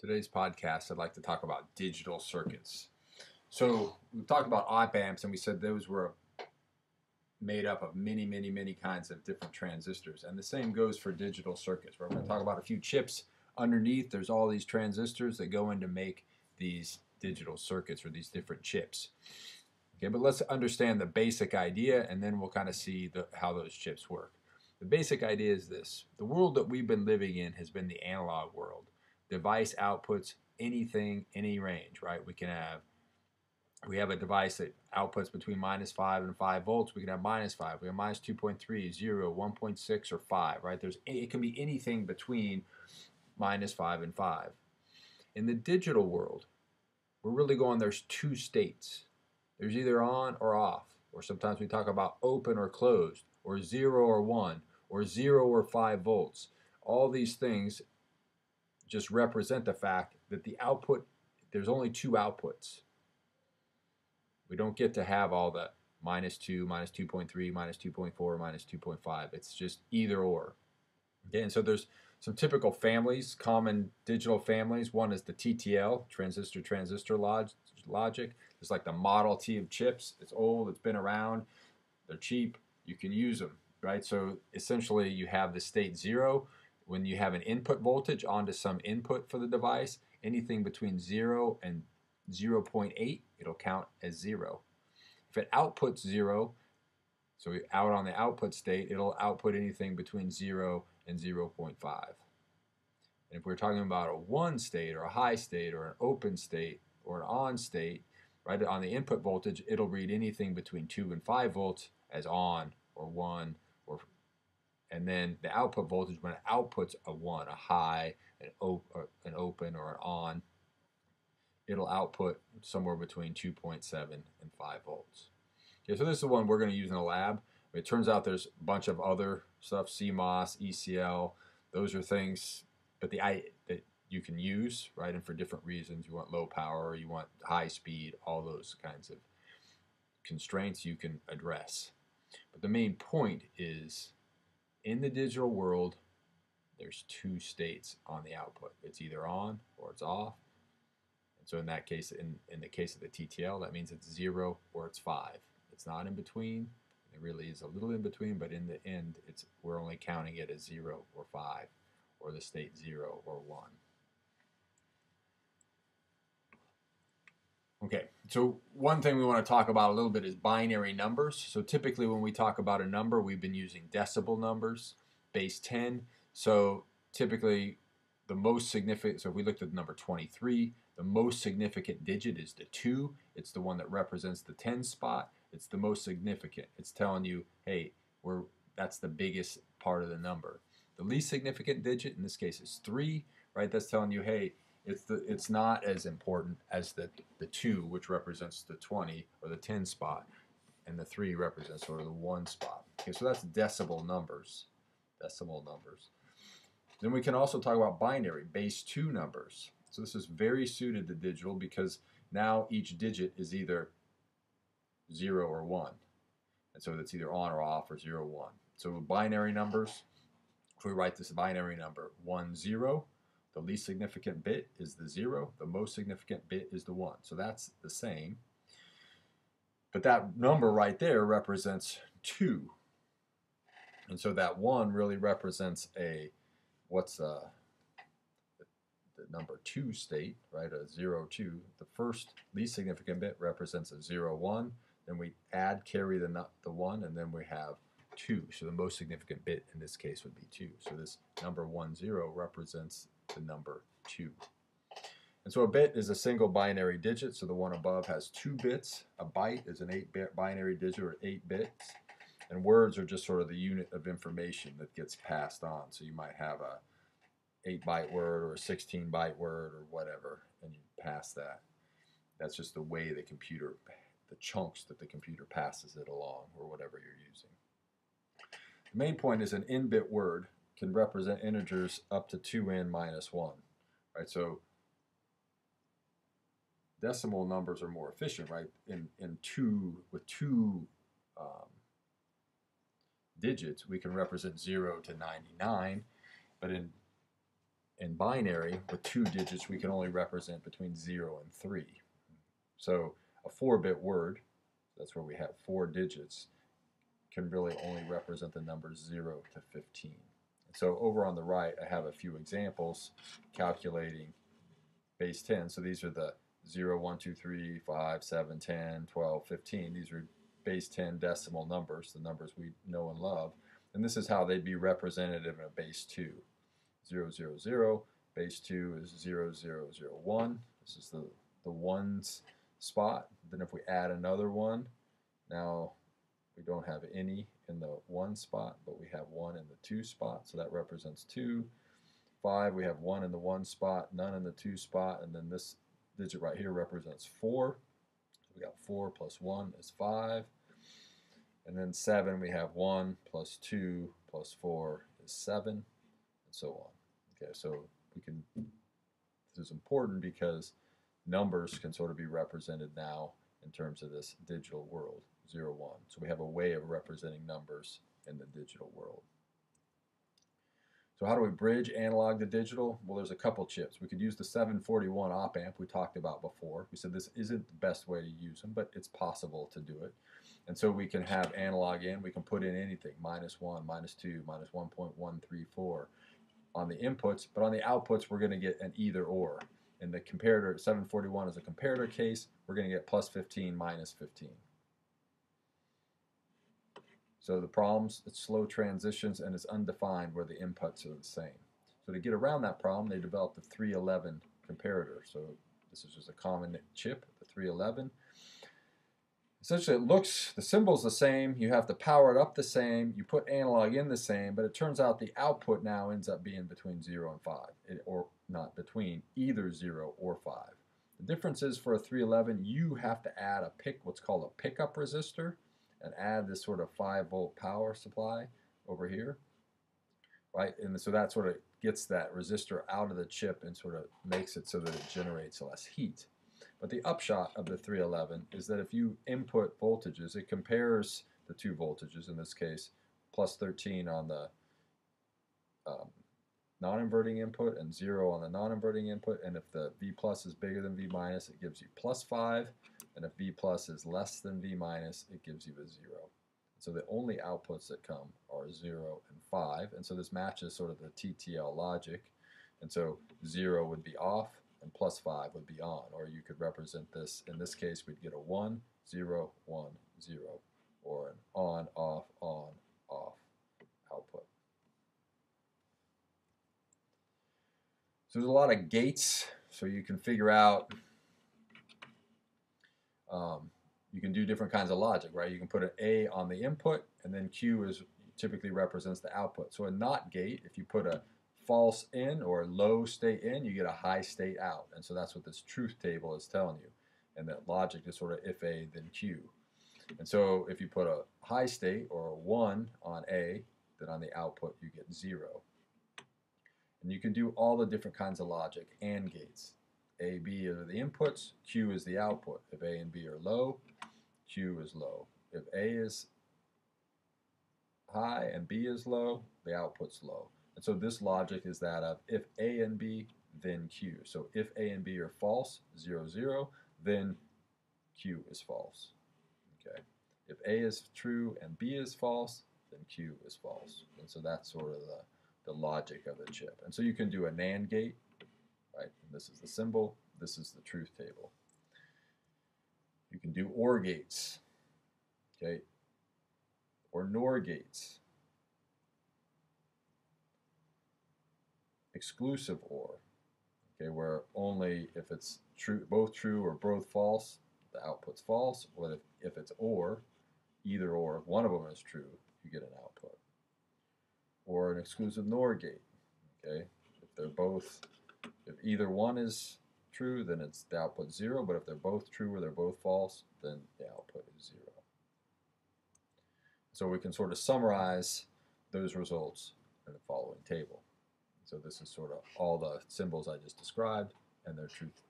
Today's podcast, I'd like to talk about digital circuits. So we talked about op amps, and we said those were made up of many kinds of different transistors. And the same goes for digital circuits. We're going to talk about a few chips underneath. There's all these transistors that go in to make these digital circuits or these different chips. Okay, but let's understand the basic idea, and then we'll kind of see how those chips work. The basic idea is this. The world that we've been living in has been the analog world. Device outputs anything, any range, right? We have a device that outputs between -5 and 5 volts. We can have -5. We have -2.3, 0, 1.6, or 5, right? It can be anything between -5 and 5. In the digital world, we're really going, there's two states. There's either on or off, or sometimes we talk about open or closed, or 0 or 1, or 0 or 5 volts. All these things just represent the fact that the output, there's only two outputs. We don't get to have all the -2, -2.3, -2.4, -2.5. It's just either or. Okay, and so there's some typical families, common digital families. One is the TTL, transistor logic. It's like the Model T of chips. It's old, it's been around, they're cheap, you can use them, right? So essentially you have the state 0. When you have an input voltage onto some input for the device, anything between 0 and 0.8, it'll count as 0. If it outputs 0, so out on the output state, it'll output anything between 0 and 0.5. And if we're talking about a 1 state or a high state or an open state or an on state, right, on the input voltage, it'll read anything between 2 and 5 volts as on or 1, and then the output voltage, when it outputs a 1, a high, an open, or an on, it'll output somewhere between 2.7 and 5 volts. Okay, so this is the one we're going to use in the lab. It turns out there's a bunch of other stuff, CMOS, ECL. Those are things that you can use, right? And for different reasons, you want low power, you want high speed, all those kinds of constraints you can address. But the main point is, in the digital world, there's two states on the output. It's either on or it's off. And so in that case, in the case of the TTL, that means it's 0 or it's 5. It's not in between. It really is a little in between, but in the end, we're only counting it as 0 or 5, or the state 0 or 1. Okay, so one thing we want to talk about a little bit is binary numbers. So typically when we talk about a number, we've been using decimal numbers, base 10. So typically the most significant, so if we looked at the number 23, the most significant digit is the 2. It's the one that represents the 10 spot. It's the most significant. It's telling you, hey, that's the biggest part of the number. The least significant digit, in this case, is 3, right? That's telling you, hey, it's not as important as the 2, which represents the 20 or the 10 spot, and the 3 represents sort of the 1 spot. Okay, so that's decimal numbers. Then we can also talk about binary, base 2 numbers. So this is very suited to digital because now each digit is either 0 or 1. And so it's either on or off or 0, 1. So with binary numbers, if we write this binary number 1, 0, the least significant bit is the 0. The most significant bit is the 1. So that's the same. But that number right there represents 2. And so that 1 really represents the number 2 state, right? A 0, 2. The first least significant bit represents a 0, 1. Then we carry the 1, and then we have 2. So the most significant bit in this case would be 2. So this number 10 represents the number 2. And so a bit is a single binary digit, so the one above has 2 bits. A byte is an 8-bit binary digit, or 8 bits. And words are just sort of the unit of information that gets passed on. So you might have a 8-byte word or a 16-byte word or whatever, and you pass that. That's just the way the chunks that the computer passes it along, or whatever you're using. The main point is an n-bit word can represent integers up to 2n minus 1. Right? So decimal numbers are more efficient, right? With two digits, we can represent 0 to 99, but in in binary, with 2 digits, we can only represent between 0 and 3. So a 4-bit word, that's where we have 4 digits, can really only represent the numbers 0 to 15. And so over on the right, I have a few examples calculating base 10. So these are the 0, 1, 2, 3, 5, 7, 10, 12, 15. These are base 10 decimal numbers, the numbers we know and love. And this is how they'd be representative in a base 2. 0, 0, 0. Base 2 is 0, 0, 0, 1. This is the ones spot. Then if we add another one, now we don't have any in the 1 spot, but we have 1 in the 2 spot, so that represents 2. 5, we have 1 in the 1 spot, none in the 2 spot, and then this digit right here represents 4. So we got 4 plus 1 is 5. And then 7, we have 1 plus 2 plus 4 is 7, and so on. Okay, so we can, this is important because numbers can sort of be represented now in terms of this digital world, 0, 1. So we have a way of representing numbers in the digital world. So how do we bridge analog to digital? Well, there's a couple chips. We could use the 741 op amp we talked about before. We said this isn't the best way to use them, but it's possible to do it. And so we can have analog in. We can put in anything, -1, -2, -1.134 on the inputs, but on the outputs, we're going to get an either or. In the comparator, 741 is a comparator case, we're going to get +15, -15. So the problems, it's slow transitions and it's undefined where the inputs are the same. So to get around that problem, they developed the 311 comparator. So this is just a common chip, the 311. Essentially, it looks, the symbol's the same, you have to power it up the same, you put analog in the same, but it turns out the output now ends up being between 0 and 5, or not between, either 0 or 5. The difference is for a 311, you have to add what's called a pickup resistor, and add this sort of 5-volt power supply over here, right? And so that sort of gets that resistor out of the chip and sort of makes it so that it generates less heat. But the upshot of the 311 is that if you input voltages, it compares the two voltages, in this case, +13 on the non-inverting input and 0 on the non-inverting input. And if the V plus is bigger than V minus, it gives you +5. And if V plus is less than V minus, it gives you a 0. So the only outputs that come are 0 and 5. And so this matches sort of the TTL logic. And so 0 would be off, and +5 would be on. Or you could represent this, in this case, we'd get a 1, 0, 1, 0, or an on, off output. So there's a lot of gates, so you can figure out, you can do different kinds of logic, right? You can put an A on the input, and then Q typically represents the output. So a NOT gate, if you put a false in or a low state in, you get a high state out. And so that's what this truth table is telling you. And that logic is sort of if A, then Q. And so if you put a high state or a 1 on A, then on the output you get 0. And you can do all the different kinds of logic and gates. A, B are the inputs, Q is the output. If A and B are low, Q is low. If A is high and B is low, the output's low. And so this logic is that of if A and B, then Q. So if A and B are false, 0, 0, then Q is false. Okay. If A is true and B is false, then Q is false. And so that's sort of the logic of the chip. And so you can do a NAND gate, right? And this is the symbol, this is the truth table. You can do OR gates, okay, or NOR gates. Exclusive OR, okay, where only if it's true, both true or both false, the output's false. Or if it's OR, either or, if one of them is true, you get an output. Or an exclusive NOR gate, okay, if they're both, if either one is true, then it's the output 0, but if they're both true or they're both false, then the output is 0. So we can sort of summarize those results in the following table. So this is sort of all the symbols I just described and their truth